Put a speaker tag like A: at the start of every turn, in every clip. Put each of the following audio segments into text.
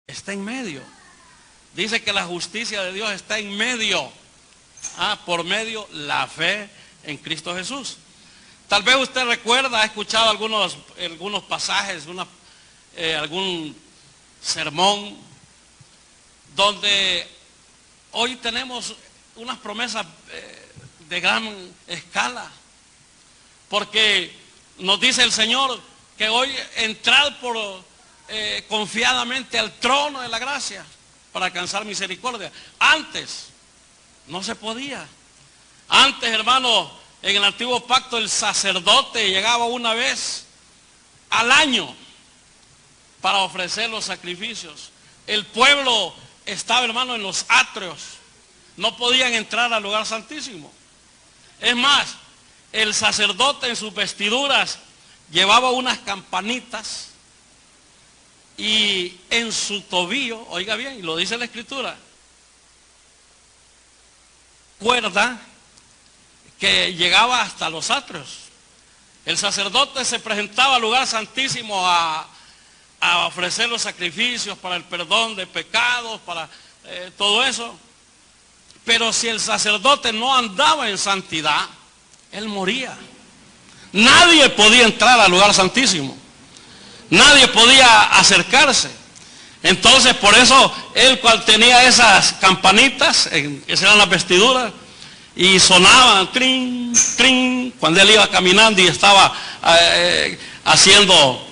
A: está en medio. Dice que la justicia de Dios está en medio. Por medio la fe en Cristo Jesús. Tal vez usted recuerda, ha escuchado algunos pasajes, algún sermón, donde hoy tenemos unas promesas de gran escala. Porque nos dice el Señor que hoy entrar confiadamente al trono de la gracia para alcanzar misericordia. Antes no se podía. Antes, hermano, en el antiguo pacto el sacerdote llegaba una vez al año para ofrecer los sacrificios. El pueblo estaba, hermano, en los atrios. No podían entrar al lugar santísimo. Es más, el sacerdote en sus vestiduras llevaba unas campanitas y en su tobillo, oiga bien, y lo dice la Escritura, cuerda que llegaba hasta los atrios. El sacerdote se presentaba al lugar santísimo a ofrecer los sacrificios para el perdón de pecados, para todo eso. Pero si el sacerdote no andaba en santidad, él moría. Nadie podía entrar al lugar santísimo. Nadie podía acercarse. Entonces, por eso, él cual tenía esas campanitas, esas eran las vestiduras, y sonaban, trin, trin, cuando él iba caminando y estaba haciendo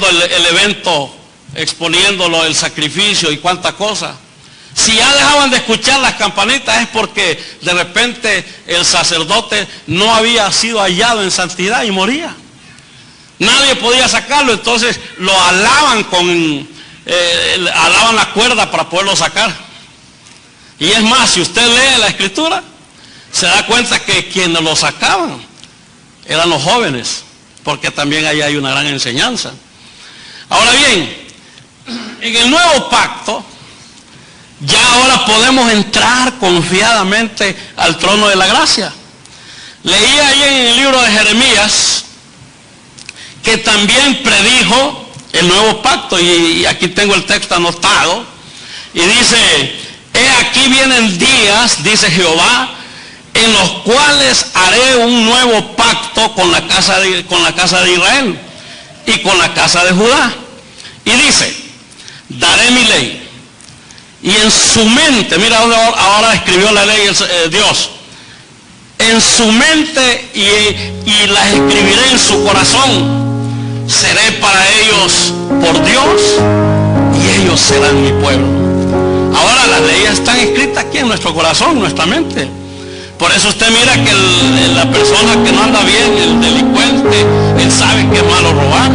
A: el evento, exponiéndolo, el sacrificio y cuánta cosa. Si ya dejaban de escuchar las campanitas es porque de repente el sacerdote no había sido hallado en santidad y moría. Nadie podía sacarlo, entonces lo alaban alaban la cuerda para poderlo sacar. Y es más, si usted lee la Escritura, se da cuenta que quienes lo sacaban eran los jóvenes, porque también ahí hay una gran enseñanza. Ahora bien, en el nuevo pacto, ya ahora podemos entrar confiadamente al trono de la gracia. Leí ahí en el libro de Jeremías que también predijo el nuevo pacto, y aquí tengo el texto anotado, y dice: he aquí vienen días, dice Jehová, en los cuales haré un nuevo pacto con la casa de Israel y con la casa de Judá. Y dice: daré mi ley. Y en su mente, mira ahora escribió la ley Dios, en su mente y las escribiré en su corazón. Seré para ellos por Dios y ellos serán mi pueblo. Ahora las leyes están escritas aquí en nuestro corazón, en nuestra mente. Por eso usted mira que la persona que no anda bien, el delincuente, él sabe que es malo robar,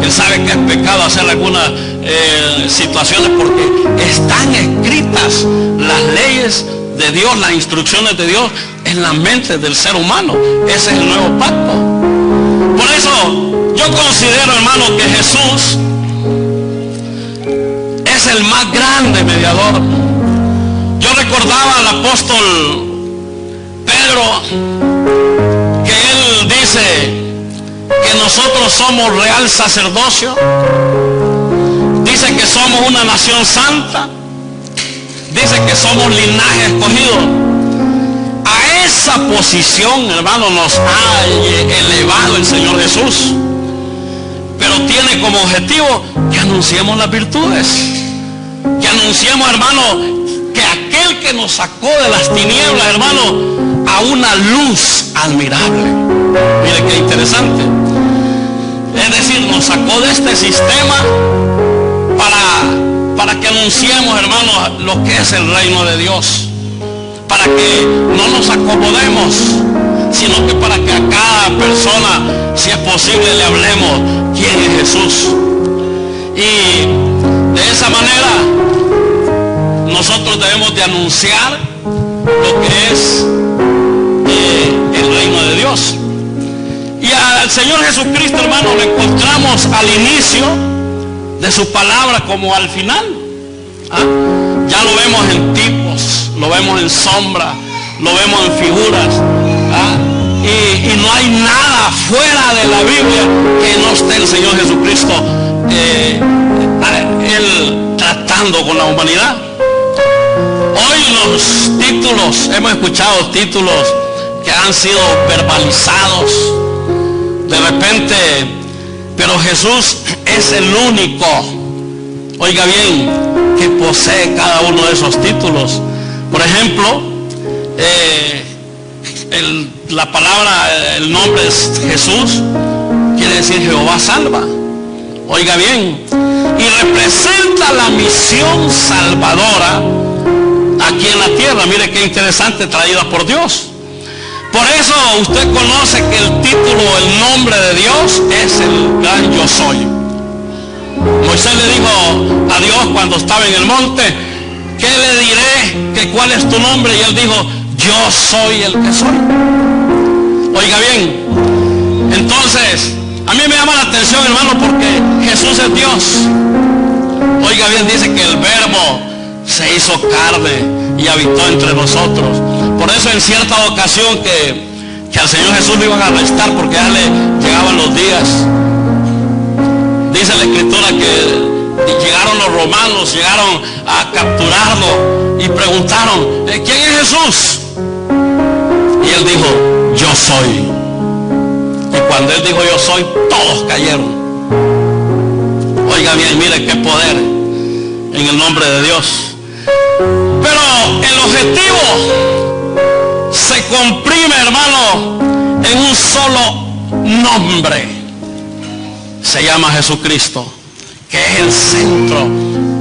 A: él sabe que es pecado hacer algunas situaciones, porque están escritas las leyes de Dios, las instrucciones de Dios en la mente del ser humano. Ese es el nuevo pacto. Por eso yo considero, hermano, que Jesús es el más grande mediador. Yo recordaba al apóstol Pedro que él dice que nosotros somos real sacerdocio, dice que somos una nación santa, dice que somos linaje escogido. A esa posición, hermano, nos ha elevado el Señor Jesús, pero tiene como objetivo que anunciemos las virtudes, que anunciemos, hermano, que aquel que nos sacó de las tinieblas, hermano, a una luz admirable. Mire qué interesante. Es decir, nos sacó de este sistema para que anunciemos, hermano, lo que es el reino de Dios, para que no nos acomodemos, sino que para que a cada persona, si es posible, le hablemos quién es Jesús. Y de esa manera nosotros debemos de anunciar lo que es el reino de Dios. Y al Señor Jesucristo, hermano, lo encontramos al inicio de su palabra como al final. Ya lo vemos en tipos, lo vemos en sombra, lo vemos en figuras. Y no hay nada fuera de la Biblia que no esté el Señor Jesucristo pasando con la humanidad. Hoy los títulos, hemos escuchado títulos que han sido verbalizados de repente, pero Jesús es el único, oiga bien, que posee cada uno de esos títulos. Por ejemplo, la palabra, el nombre es Jesús, quiere decir Jehová salva, oiga bien, y representa la misión salvadora aquí en la tierra. Mire qué interesante, traída por Dios. Por eso usted conoce que el título, el nombre de Dios es el gran yo soy. Moisés le dijo a Dios cuando estaba en el monte: ¿qué le diré? ¿Que cuál es tu nombre? Y él dijo: yo soy el que soy. Oiga bien, entonces a mí me llama la atención, hermano, porque Jesús es Dios. Oiga bien, dice que el Verbo se hizo carne y habitó entre nosotros. Por eso en cierta ocasión que al Señor Jesús lo iban a arrestar porque ya le llegaban los días, dice la Escritura que llegaron los romanos, llegaron a capturarlo y preguntaron: ¿quién es Jesús? Y él dijo: yo soy. Y cuando él dijo yo soy, todos cayeron. Oiga bien, mire qué poder en el nombre de Dios. Pero el objetivo se comprime, hermano, en un solo nombre. Se llama Jesucristo, que es el centro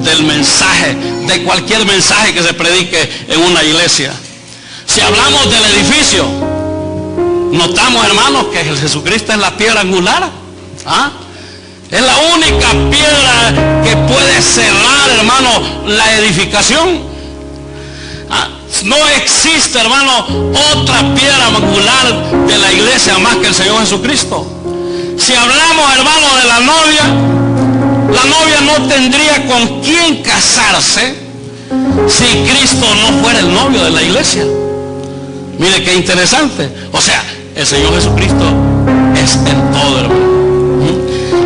A: del mensaje, de cualquier mensaje que se predique en una iglesia. Si hablamos del edificio, notamos, hermanos, que Jesucristo es la piedra angular. Es la única piedra que puede cerrar, hermano, la edificación. No existe, hermano, otra piedra angular de la iglesia más que el Señor Jesucristo. Si hablamos, hermano, de la novia no tendría con quién casarse si Cristo no fuera el novio de la iglesia. Mire qué interesante. O sea, el Señor Jesucristo es en todo, hermano.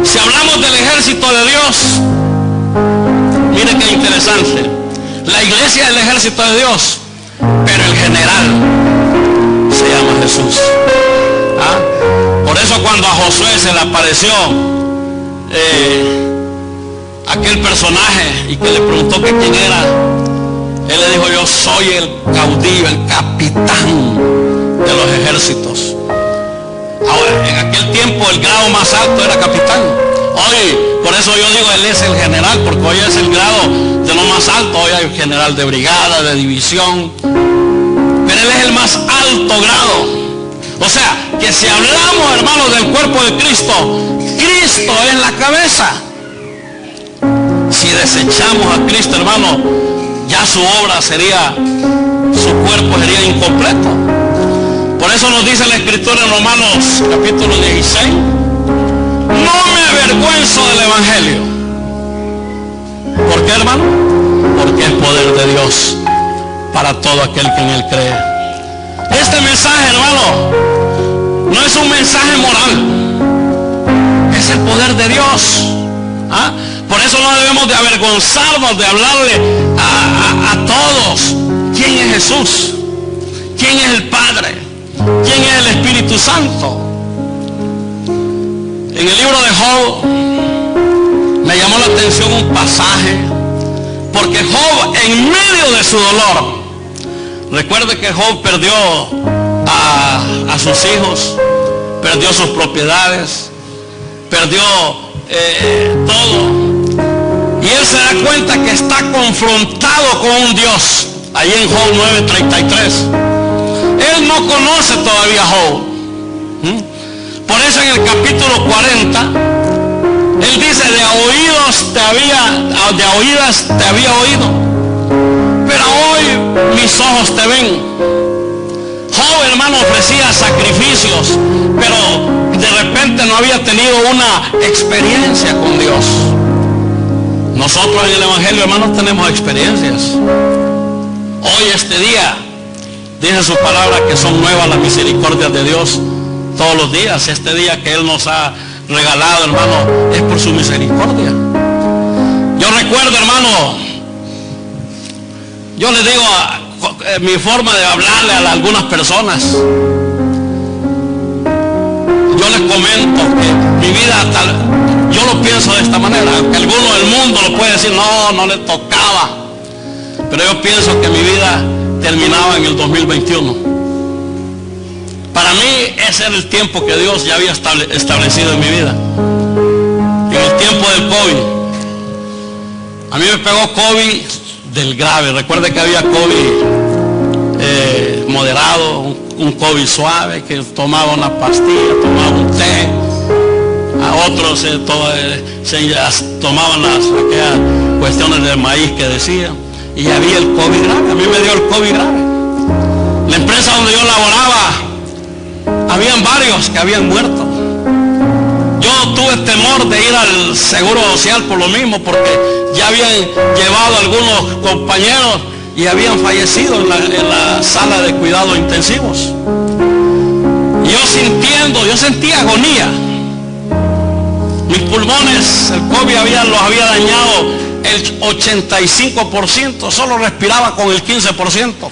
A: Si hablamos del ejército de Dios, mire qué interesante. La iglesia es el ejército de Dios, pero el general se llama Jesús. Por eso cuando a Josué se le apareció aquel personaje y que le preguntó que quién era, él le dijo: yo soy el caudillo, el capitán de los ejércitos. Ahora, en aquel tiempo el grado más alto era capitán. Hoy, por eso yo digo, él es el general, porque hoy es el grado de lo más alto. Hoy hay general de brigada, de división, pero él es el más alto grado. O sea, que si hablamos, hermanos, del cuerpo de Cristo, Cristo es la cabeza. Si desechamos a Cristo, hermano, ya su obra sería, su cuerpo sería incompleto. Por eso nos dice la Escritura en Romanos capítulo 16: no me avergüenzo del Evangelio. ¿Por qué, hermano? Porque es poder de Dios para todo aquel que en él cree. Este mensaje, hermano, no es un mensaje moral, es el poder de Dios. Por eso no debemos de avergonzarnos de hablarle a todos quién es Jesús, quién es el Padre, quién es el Espíritu Santo. En el libro de Job me llamó la atención un pasaje, porque Job, en medio de su dolor, recuerde que Job perdió a sus hijos, perdió sus propiedades, perdió todo, y él se da cuenta que está confrontado con un Dios. Ahí en Job 9:33, él no conoce todavía a Job. Por eso en el capítulo 40 él dice: de oídas te había oído, pero hoy mis ojos te ven. Job, hermano, ofrecía sacrificios, pero de repente no había tenido una experiencia con Dios. Nosotros en el Evangelio, hermanos, tenemos experiencias. Hoy, este día, dice su palabra que son nuevas las misericordias de Dios todos los días. Este día que Él nos ha regalado, hermano, es por su misericordia. Yo recuerdo, hermano, Yo les digo mi forma de hablarle a algunas personas. Yo les comento que mi vida, yo lo pienso de esta manera, aunque alguno del mundo lo puede decir, no le tocaba, pero yo pienso que mi vida terminaba en el 2021. Para mí ese era el tiempo que Dios ya había establecido en mi vida. En el tiempo del COVID. A mí me pegó COVID del grave. Recuerde que había COVID moderado, un COVID suave, que tomaba una pastilla, tomaba un té. A otros tomaban aquellas cuestiones de maíz que decían. Y había el COVID grave. A mí me dio el COVID grave. La empresa donde yo laboraba, habían varios que habían muerto. Yo tuve temor de ir al Seguro Social por lo mismo, porque ya habían llevado algunos compañeros y habían fallecido en la sala de cuidados intensivos. Y yo sentía agonía. Mis pulmones, el COVID los había dañado el 85%, solo respiraba con el 15%.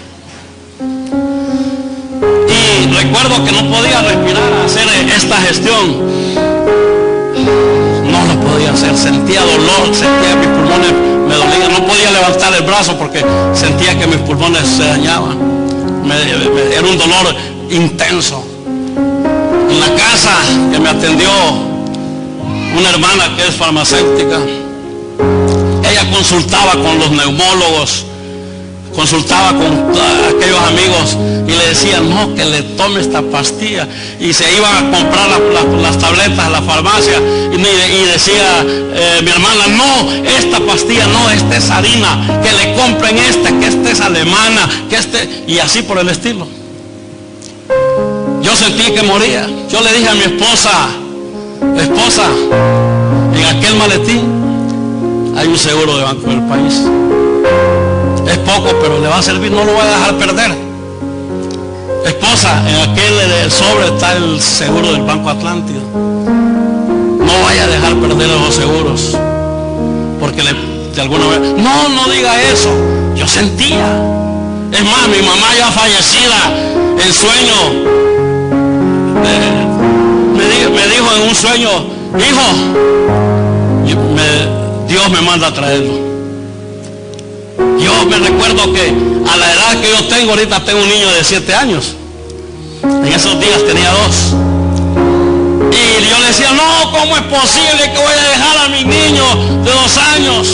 A: Y recuerdo que no podía respirar, hacer esta gestión. No lo podía hacer, sentía dolor, sentía que mis pulmones me dolían. No podía levantar el brazo porque sentía que mis pulmones se dañaban. Era un dolor intenso. En la casa que me atendió una hermana que es farmacéutica, ella consultaba con los neumólogos, consultaba con aquellos amigos y le decían, no, que le tome esta pastilla, y se iban a comprar las tabletas a la farmacia y decía mi hermana, no, esta pastilla no, esta es harina, que le compren esta, que esta es alemana, y así por el estilo. Yo sentí que moría. Yo le dije a mi esposa, en aquel maletín hay un seguro de Banco del País. Es poco, pero le va a servir, no lo voy a dejar perder. Esposa, en aquel sobre está el seguro del Banco Atlántico. No vaya a dejar perder los seguros, porque de alguna vez, no diga eso. Yo sentía. Es más, mi mamá ya fallecida, en sueño, me dijo en un sueño, hijo, Dios me manda a traerlo. Yo me recuerdo que a la edad que yo tengo, ahorita tengo un niño de 7 años. En esos días tenía 2. Y yo le decía, no, ¿cómo es posible que voy a dejar a mi niño de 2 años?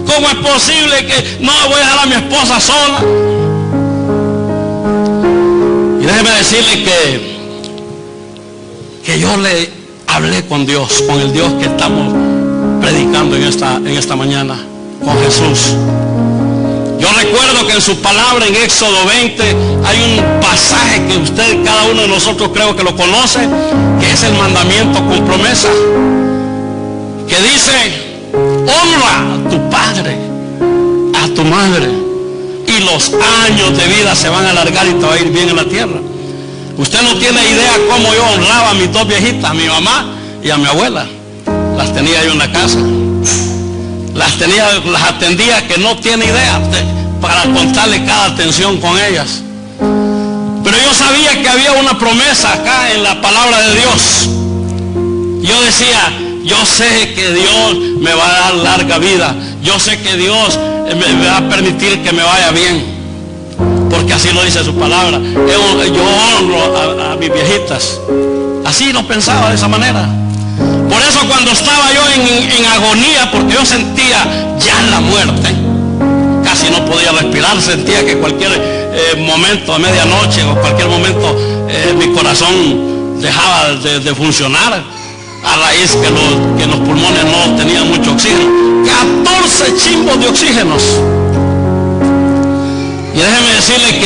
A: ¿Cómo es posible que no voy a dejar a mi esposa sola? Y déjeme decirle que yo le hablé con Dios, con el Dios que estamos predicando en esta mañana, con Jesús. Yo recuerdo que en su palabra, en Éxodo 20, hay un pasaje que cada uno de nosotros creo que lo conoce, que es el mandamiento con promesa, que dice, honra a tu padre, a tu madre, y los años de vida se van a alargar y te va a ir bien en la tierra. Usted no tiene idea cómo yo honraba a mis 2 viejitas, a mi mamá y a mi abuela. Las tenía yo en la casa. Las atendía, que no tiene idea, para contarle cada atención con ellas. Pero yo sabía que había una promesa acá en la palabra de Dios. Yo decía, yo sé que Dios me va a dar larga vida. Yo sé que Dios me va a permitir que me vaya bien, porque así lo dice su palabra. Yo honro a mis viejitas. Así lo pensaba, de esa manera. Por eso cuando estaba yo en agonía, porque yo sentía ya la muerte, casi no podía respirar, sentía que cualquier momento, a medianoche o cualquier momento, mi corazón dejaba de funcionar, a raíz que los pulmones no tenían mucho oxígeno. 14 chimbos de oxígenos. Y déjeme decirle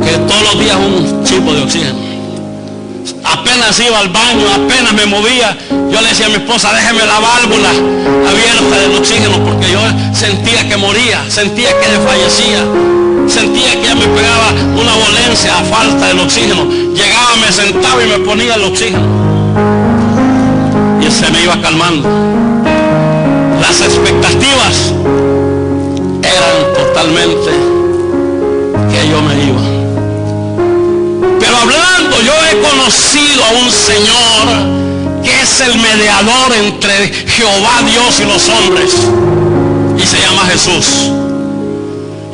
A: que todos los días un chimbo de oxígeno. Apenas iba al baño, apenas me movía, yo le decía a mi esposa, déjeme la válvula abierta del oxígeno, porque yo sentía que moría, sentía que desfallecía, sentía que ya me pegaba una dolencia a falta del oxígeno. Llegaba, me sentaba y me ponía el oxígeno, y se me iba calmando. La las expectativas eran totalmente que yo me iba. Pero hablando, yo he conocido a un Señor que es el mediador entre Jehová Dios y los hombres, y se llama Jesús.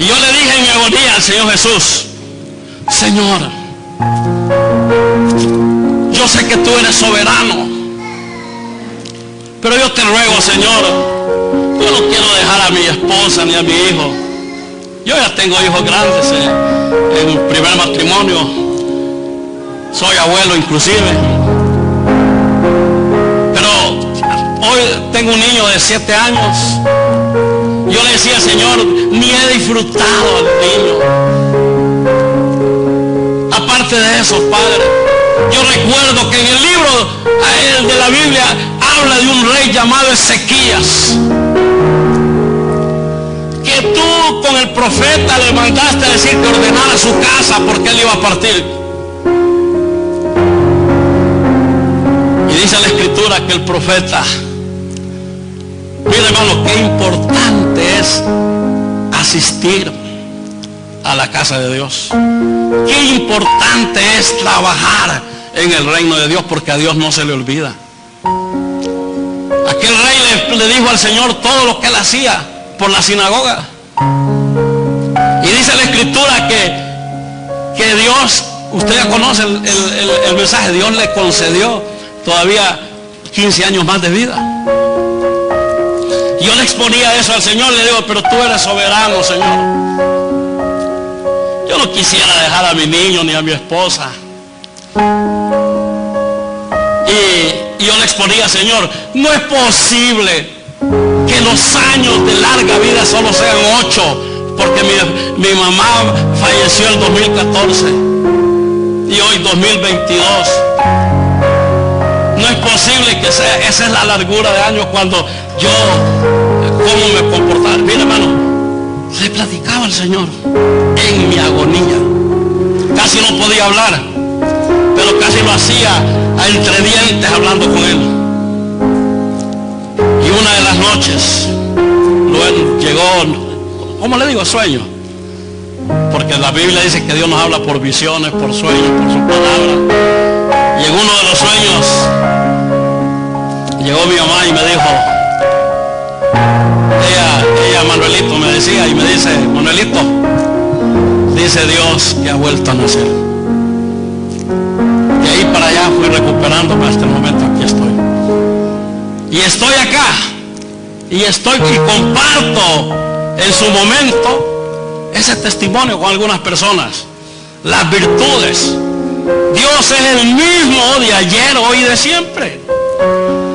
A: Y yo le dije en mi agonía al Señor Jesús: Señor, yo sé que tú eres soberano, pero yo te ruego, Señor, yo no quiero dejar a mi esposa ni a mi hijo. Yo ya tengo hijos grandes en el primer matrimonio, soy abuelo inclusive, pero hoy tengo un niño de 7 años. Yo le decía: Señor, ni he disfrutado al niño. Aparte de eso, Padre, yo recuerdo que en el libro de la Biblia habla de un rey llamado Ezequías, que tú con el profeta le mandaste a decir que ordenara su casa porque él iba a partir. Y dice la Escritura que el profeta, mire hermano, qué importante es asistir a la casa de Dios. Qué importante es trabajar en el reino de Dios, porque a Dios no se le olvida. Aquel rey le dijo al Señor todo lo que él hacía por la sinagoga. Y dice la Escritura que Dios, usted ya conoce el mensaje, Dios le concedió todavía 15 años más de vida. Yo le exponía eso al Señor, le digo: pero tú eres soberano, Señor. Yo no quisiera dejar a mi niño ni a mi esposa. Y yo le exponía: Señor, no es posible que los años de larga vida solo sean 8, porque mi mamá falleció en 2014 y hoy 2022. No es posible que sea, esa es la largura de años cuando yo, cómo me comportaba. Mira hermano, le platicaba al Señor en mi agonía. Casi no podía hablar, pero casi lo hacía a entre dientes hablando con él. Y una de las noches llegó, ¿cómo le digo? Sueño. Porque la Biblia dice que Dios nos habla por visiones, por sueños, por su palabra. Y en uno de los sueños llegó mi mamá y me dijo, ella Manuelito me decía, y me dice: Manuelito, dice Dios que ha vuelto a nacer. De ahí para allá fui recuperándome hasta el momento. Aquí estoy. Y estoy acá. Y comparto en su momento ese testimonio con algunas personas. Las virtudes. Dios es el mismo de ayer, hoy y de siempre.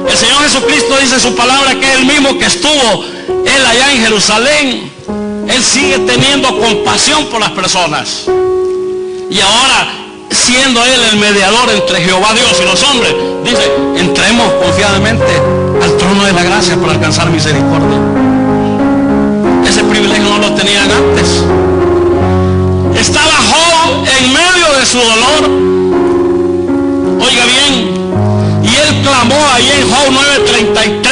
A: El Señor Jesucristo dice en su palabra que es el mismo que estuvo Él allá en Jerusalén. Él sigue teniendo compasión por las personas. Y ahora, siendo Él el mediador entre Jehová Dios y los hombres, dice: entremos confiadamente al trono de la gracia para alcanzar misericordia. Ese privilegio no lo tenían antes. Estaba Job en medio de su dolor. Oiga bien. Y él clamó ahí en Job 9:33.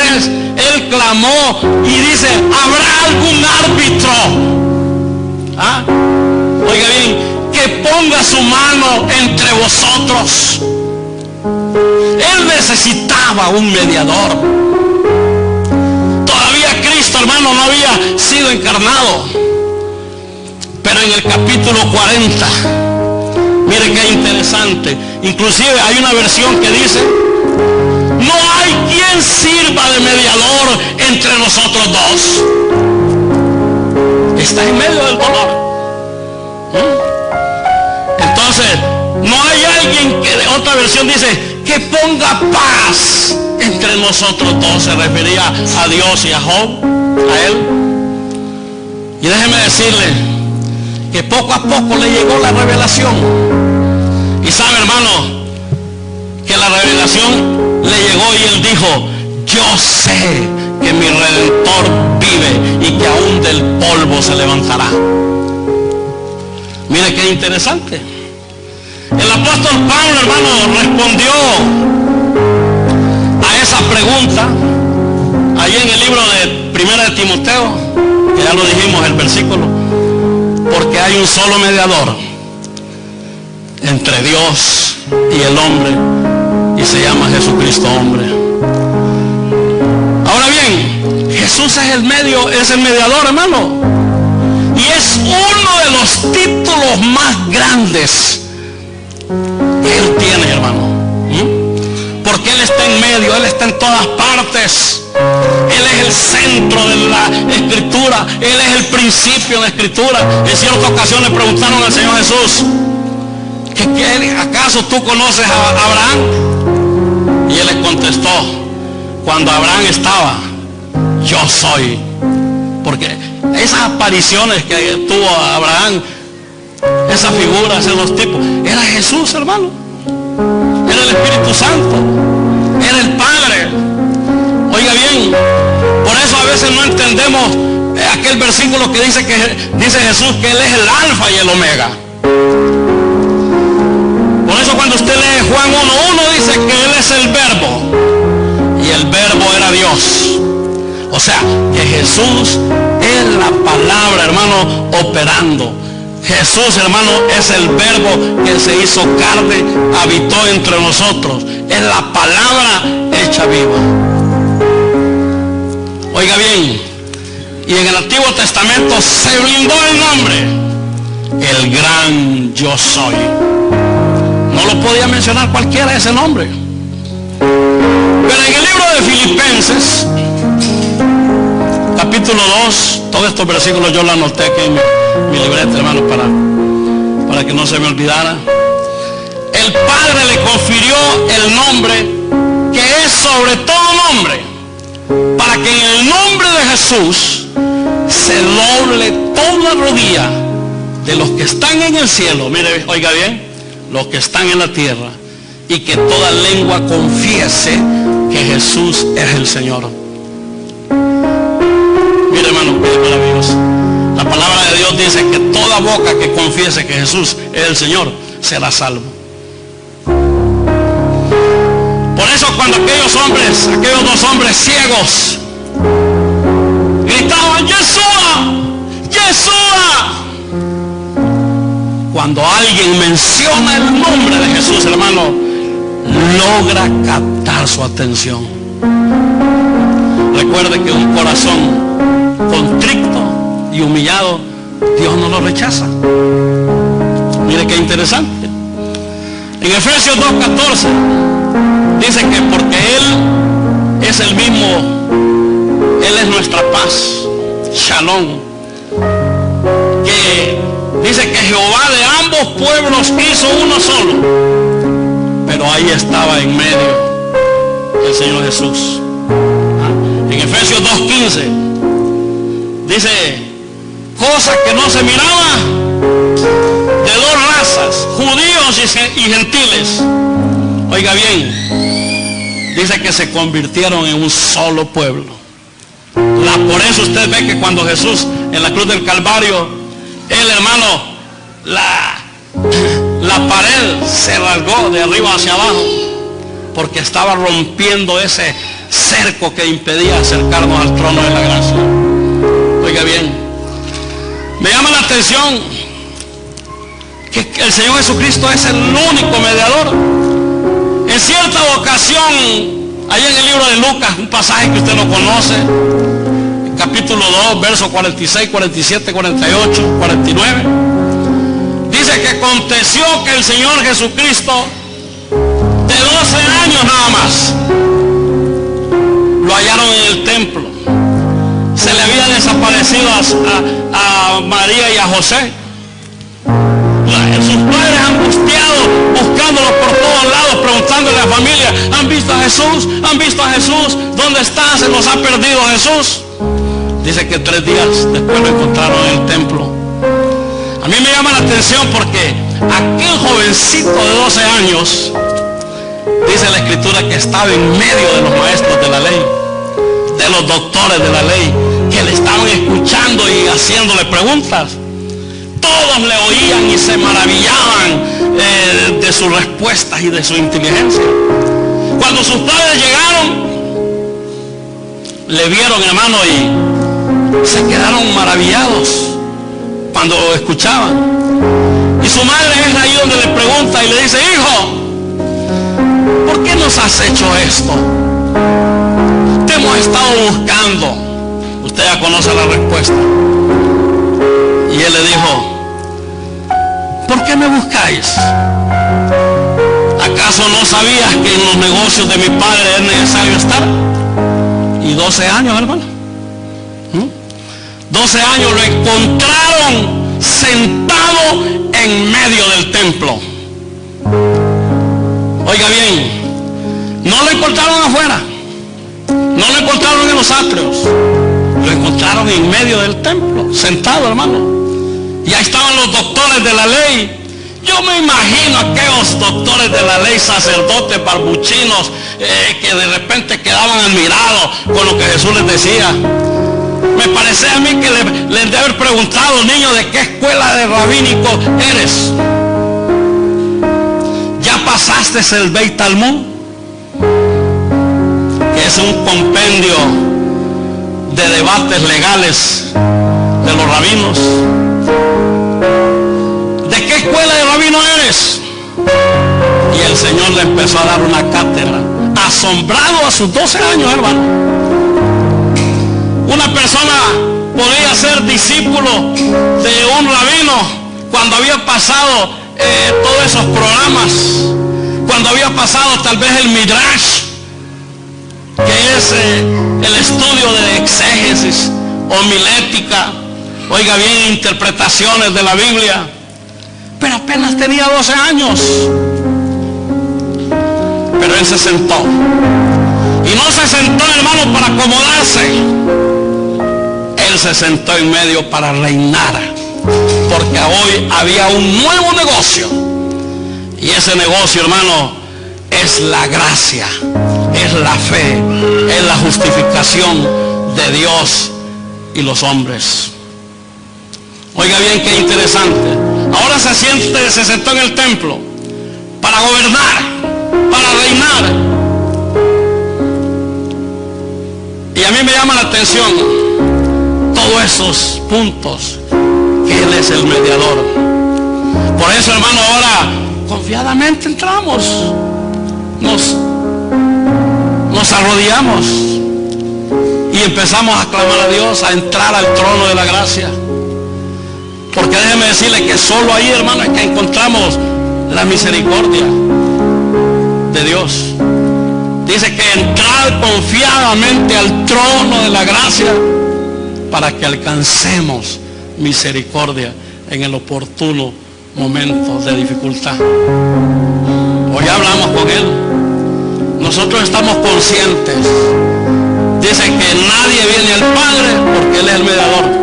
A: Él clamó y dice: ¿habrá algún árbitro? ¿Ah? Oiga bien, que ponga su mano entre vosotros. Él necesitaba un mediador. Todavía Cristo, hermano, no había sido encarnado. Pero en el capítulo 40, mire qué interesante. Inclusive hay una versión que dice: no hay quien sirva de mediador entre nosotros dos. Está en medio del dolor. Entonces, no hay alguien que, otra versión dice, que ponga paz entre nosotros dos. Se refería a Dios y a Job, a él. Y déjeme decirle que poco a poco le llegó la revelación. Y sabe, hermano, que la revelación le llegó y él dijo: yo sé que mi Redentor vive y que aún del polvo se levantará. Mire qué interesante. El apóstol Pablo, hermano, respondió a esa pregunta ahí en el libro de Primera de Timoteo, que ya lo dijimos el versículo, porque hay un solo mediador entre Dios y el hombre, y se llama Jesucristo hombre. Ahora bien, Jesús es el mediador, hermano, y es uno de los títulos más grandes que Él tiene, hermano. Porque Él está en medio, Él está en todas partes. Él es el centro de la Escritura, Él es el principio de la Escritura. En cierta ocasión le preguntaron al Señor Jesús, ¿acaso tú conoces a Abraham? Y Él les contestó, cuando Abraham estaba, yo soy. Porque esas apariciones que tuvo Abraham, esas figuras, esos tipos, era Jesús, hermano. Era el Espíritu Santo, era el Padre. Oiga bien, por eso a veces no entendemos aquel versículo que dice Jesús que Él es el alfa y el omega. Por eso cuando usted lee Juan 1:1 dice que Él es el verbo, y el verbo era Dios. O sea, que Jesús es la palabra, hermano, operando. Jesús, hermano, es el verbo que se hizo carne, habitó entre nosotros. Es la palabra hecha viva. Oiga bien, y en el Antiguo Testamento se brindó el nombre, el gran yo soy. No lo podía mencionar cualquiera ese nombre. Pero en el libro de Filipenses, capítulo 2, todos estos versículos yo los anoté aquí en mi libreta, hermano, para que no se me olvidara. El Padre le confirió el nombre que es sobre todo nombre, para que en el nombre de Jesús se doble toda rodilla de los que están en el cielo, mire, oiga bien, los que están en la tierra, y que toda lengua confiese que Jesús es el Señor. Mire, hermano, qué maravilloso. La palabra de Dios dice que toda boca que confiese que Jesús es el Señor será salvo. Por eso cuando aquellos dos hombres ciegos gritaban, ¡Yeshua! ¡Yeshua! Cuando alguien menciona el nombre de Jesús, hermano, logra captar su atención. Recuerde que un corazón contrito y humillado, Dios no lo rechaza. Mire qué interesante. En Efesios 2:14 dice que porque Él es el mismo, Él es nuestra paz, Shalom, que dice que Jehová de ambos pueblos hizo uno solo, pero ahí estaba en medio el Señor Jesús. En Efesios 2:15 dice, cosa que no se miraba, de dos razas, judíos y gentiles. Oiga bien, dice que se convirtieron en un solo pueblo. Por eso usted ve que cuando Jesús en la cruz del Calvario, Él, hermano, la pared se rasgó de arriba hacia abajo, porque estaba rompiendo ese cerco que impedía acercarnos al trono de la gracia. Oiga bien, me llama la atención que el Señor Jesucristo es el único mediador. En cierta ocasión, ahí en el libro de Lucas, un pasaje que usted lo conoce, capítulo 2, versos 46, 47, 48, 49, dice que aconteció que el Señor Jesucristo, de 12 años nada más, lo hallaron en el templo. Se le había desaparecido a María y a José. Sus padres angustiados, buscándolo por todos lados, preguntándole a la familia, ¿han visto a Jesús? ¿Han visto a Jesús? ¿Dónde está? ¿Se nos ha perdido Jesús? Dice que 3 días después lo encontraron en el templo. A mí me llama la atención porque aquel jovencito de 12 años, dice la Escritura que estaba en medio de los maestros de la ley, de los doctores de la ley, que le estaban escuchando y haciéndole preguntas. Todos le oían y se maravillaban de sus respuestas y de su inteligencia. Cuando sus padres llegaron, le vieron, hermano, y se quedaron maravillados cuando escuchaban. Y su madre es ahí donde le pregunta y le dice: hijo, ¿por qué nos has hecho esto? Te hemos estado buscando. Usted ya conoce la respuesta. Y él le dijo: ¿por qué me buscáis? ¿Acaso no sabías que en los negocios de mi padre es necesario estar? Y 12 años, hermano. 12 años lo encontraron sentado en medio del templo. Oiga bien, no lo encontraron afuera, no lo encontraron en los atrios, lo encontraron en medio del templo, sentado, hermano. Y ahí estaban los doctores de la ley. Yo me imagino aquellos doctores de la ley, sacerdotes, barbuchinos, que de repente quedaban admirados con lo que Jesús les decía. Me parece a mí que les debe haber preguntado: niño, ¿de qué escuela de rabínico eres? ¿Ya pasaste el Beit Talmud? Que es un compendio de debates legales de los rabinos. ¿De qué escuela de rabino eres? Y el Señor le empezó a dar una cátedra, asombrado a sus 12 años, hermano. Una persona podía ser discípulo de un rabino cuando había pasado todos esos programas, cuando había pasado tal vez el Midrash, que es el estudio de exégesis, homilética, oiga bien, interpretaciones de la Biblia. Pero apenas tenía 12 años. Pero él se sentó. Y no se sentó, hermano, para acomodarse. Él se sentó en medio para reinar. Porque hoy había un nuevo negocio. Y ese negocio, hermano, es la gracia, es la fe, es la justificación de Dios y los hombres. Oiga bien, qué interesante. Ahora se sentó en el templo para gobernar, para reinar. Y a mí me llama la atención todos esos puntos, que Él es el mediador. Por eso, hermano, ahora confiadamente entramos, nos arrodillamos y empezamos a clamar a Dios, a entrar al trono de la gracia. Porque déjeme decirle que solo ahí, hermano, es que encontramos la misericordia de Dios. Dice que entrar confiadamente al trono de la gracia para que alcancemos misericordia en el oportuno momento de dificultad. Hoy hablamos con Él. Nosotros estamos conscientes. Dice que nadie viene al Padre porque Él es el mediador.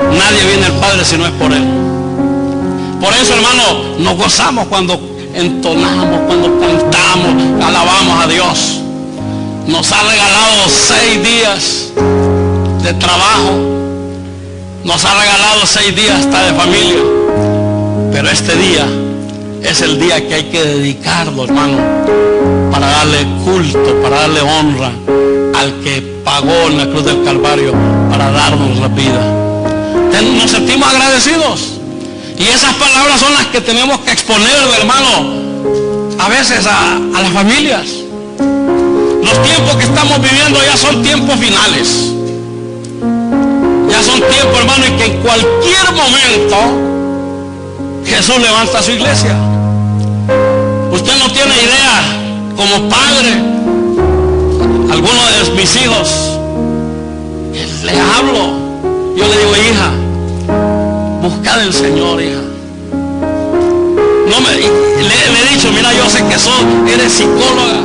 A: Nadie viene al Padre si no es por Él. Por eso, hermano, nos gozamos cuando entonamos, cuando cantamos, alabamos a Dios. Nos ha regalado 6 días de trabajo, nos ha regalado 6 días hasta de familia. Pero este día es el día que hay que dedicarlo, hermano, para darle culto, para darle honra al que pagó en la cruz del Calvario para darnos la vida. Nos sentimos agradecidos. Y esas palabras son las que tenemos que exponer, hermano, a veces a las familias. Los tiempos que estamos viviendo ya son tiempos finales. Ya son tiempos, hermano, en que en cualquier momento Jesús levanta a su iglesia. Usted no tiene idea, como padre, algunos de mis hijos, le hablo. Yo le digo: hija, busca del Señor, hija. No le he dicho: mira, yo sé que eres psicóloga,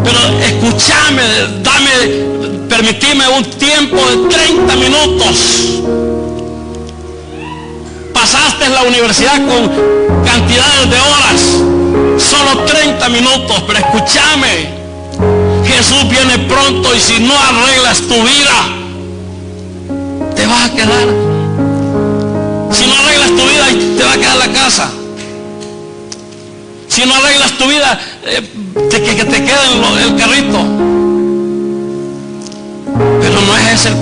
A: pero escúchame, permitime un tiempo de 30 minutos. Pasaste la universidad con cantidades de horas, solo 30 minutos, pero escúchame. Jesús viene pronto y si no arreglas tu vida, te vas a quedar. Si no arreglas tu vida, te va a quedar la casa. Si no arreglas tu vida, que te quede el carrito.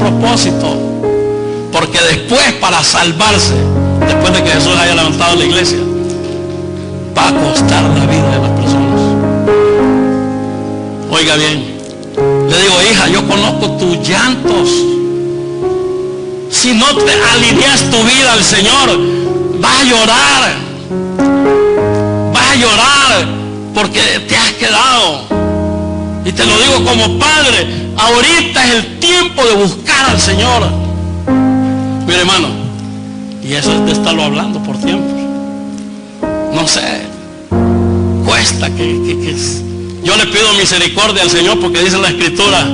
A: propósito. Porque después, para salvarse, después de que Jesús haya levantado la iglesia, va a costar la vida de las personas. Oiga bien, le digo, hija, yo conozco tus llantos. Si no te alineas tu vida al Señor, vas a llorar. Vas a llorar porque te has quedado. Y te lo digo como padre, ahorita es el tiempo de buscar al Señor. Mire, hermano, y eso es de estarlo hablando por tiempo. No sé, cuesta que yo le pido misericordia al Señor, porque dice la Escritura,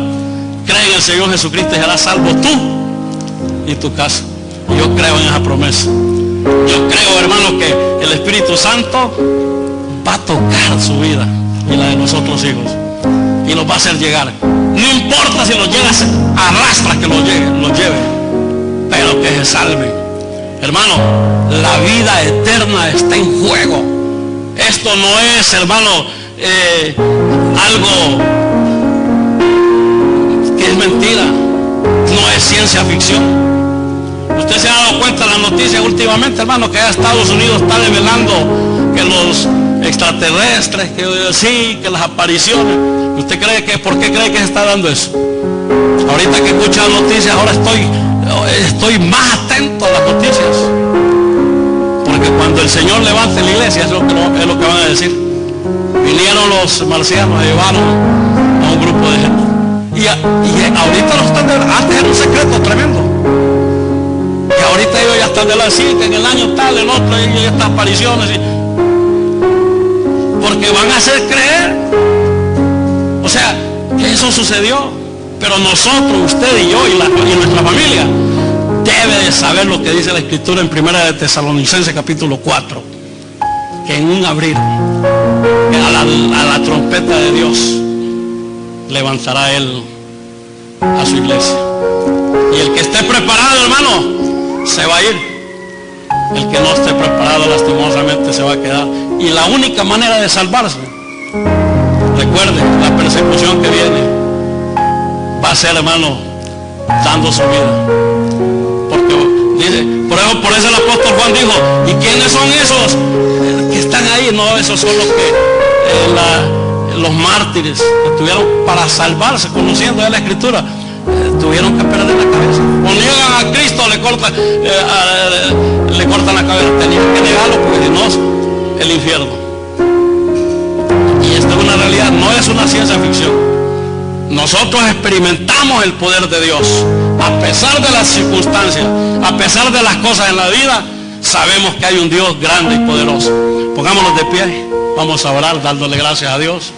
A: cree en el Señor Jesucristo y serás salvo tú y tu casa. Y yo creo en esa promesa. Yo creo, hermano, que el Espíritu Santo va a tocar su vida y la de los otros hijos y los va a hacer llegar. No importa si los llegas, arrastra que los lleve, pero que se salven. Hermano, la vida eterna está en juego. Esto no es, hermano, algo que es mentira. No es ciencia ficción. Usted se ha dado cuenta de las noticias últimamente, hermano, que Estados Unidos está revelando que los extraterrestres, que sí, que las apariciones. ¿Usted cree que, por qué cree que se está dando eso? Ahorita que escucho las noticias, ahora estoy más atento a las noticias. Porque cuando el Señor levante la iglesia, es lo que van a decir. Vinieron los marcianos, llevaron a un grupo de gente. Y ahorita lo están de verdad. Antes era un secreto tremendo. Y ahorita ellos ya están de la cita, en el año tal, el otro, y estas apariciones. Porque van a hacer creer. O sea, que eso sucedió. Pero nosotros, usted y yo y nuestra familia, debe de saber lo que dice la Escritura en 1 de Tesalonicenses capítulo 4. Que en un abrir, a la trompeta de Dios, levantará Él a su iglesia. Y el que esté preparado, hermano, se va a ir. El que no esté preparado, lastimosamente, se va a quedar. Y la única manera de salvarse, recuerde, la persecución que viene, va a ser, hermano, dando su vida. Porque dice, por eso el apóstol Juan dijo, ¿y quiénes son esos que están ahí? No, esos son los que los mártires que tuvieron para salvarse, conociendo ya la Escritura, tuvieron que perder la cabeza. O niegan a Cristo, le cortan la cabeza. Tenían que negarlo, porque si no, el infierno. Y esta es una realidad, no es una ciencia ficción. Nosotros experimentamos el poder de Dios. A pesar de las circunstancias, a pesar de las cosas en la vida, sabemos que hay un Dios grande y poderoso. Pongámonos de pie, vamos a orar dándole gracias a Dios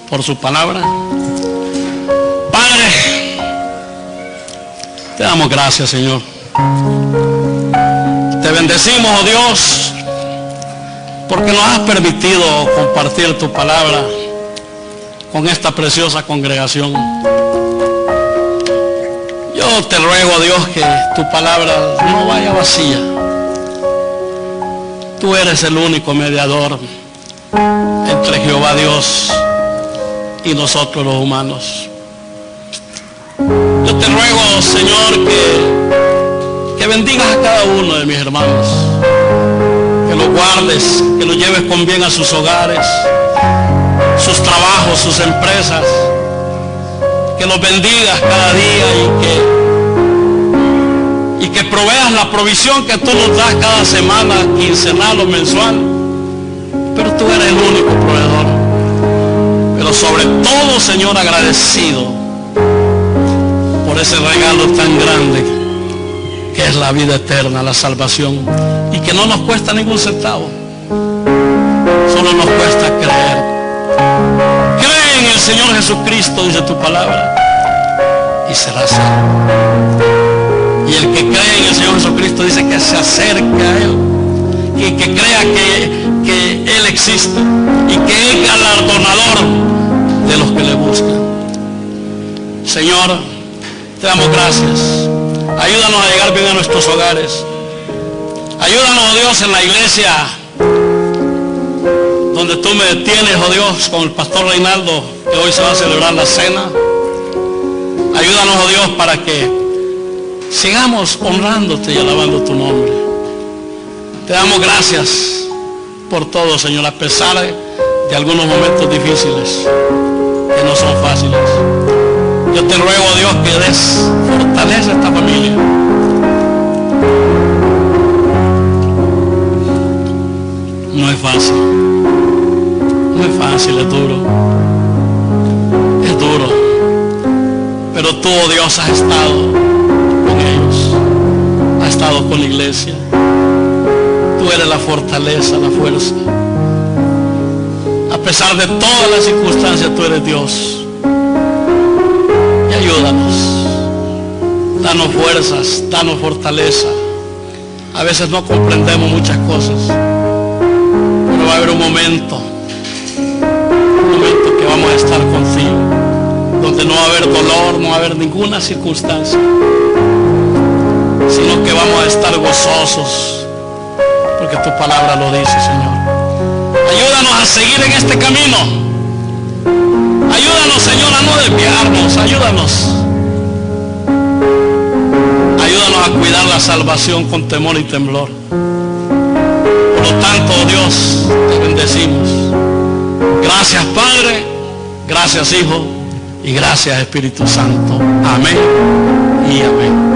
A: por su palabra. Padre, te damos gracias, Señor. Te bendecimos, oh Dios, porque nos has permitido compartir tu palabra con esta preciosa congregación. Yo te ruego, Dios, que tu palabra no vaya vacía. Tú eres el único mediador entre Jehová Dios y nosotros los humanos. Yo te ruego, Señor, que bendigas a cada uno de mis hermanos, que los guardes, que los lleves con bien a sus hogares, sus trabajos, sus empresas, que los bendigas cada día y que proveas la provisión que tú nos das cada semana, quincenal o mensual. Pero tú eres el único proveedor. Pero sobre todo, Señor, agradecido por ese regalo tan grande que es la vida eterna, la salvación, y que no nos cuesta ningún centavo, solo nos cuesta creer. Cree en el Señor Jesucristo, dice tu palabra, y serás salvo. Y el que cree en el Señor Jesucristo dice que se acerque a Él, y que crea que Él existe y que es galardonador de los que le buscan. Señor, te damos gracias. Ayúdanos a llegar bien a nuestros hogares. Ayúdanos, oh Dios, en la iglesia donde tú me detienes, oh Dios, con el pastor Reinaldo, que hoy se va a celebrar la cena. Ayúdanos, oh Dios, para que sigamos honrándote y alabando tu nombre. Te damos gracias por todo, Señor, a pesar de algunos momentos difíciles que no son fáciles. Yo te ruego, Dios, que des fortaleza a esta familia. No es fácil. No es fácil, es duro. Es duro. Pero tú, oh Dios, has estado con ellos. Has estado con la iglesia. Tú eres la fortaleza, la fuerza. A pesar de todas las circunstancias, tú eres Dios. Y ayúdanos. Danos fuerzas, danos fortaleza. A veces no comprendemos muchas cosas. Pero va a haber un momento que vamos a estar contigo, donde no va a haber dolor, no va a haber ninguna circunstancia, sino que vamos a estar gozosos, porque tu palabra lo dice, Señor. Ayúdanos a seguir en este camino. Ayúdanos, Señor, a no desviarnos. Ayúdanos a cuidar la salvación con temor y temblor. Por lo tanto, oh Dios, te bendecimos. Gracias, Padre, gracias, Hijo, y gracias, Espíritu Santo. Amén y amén.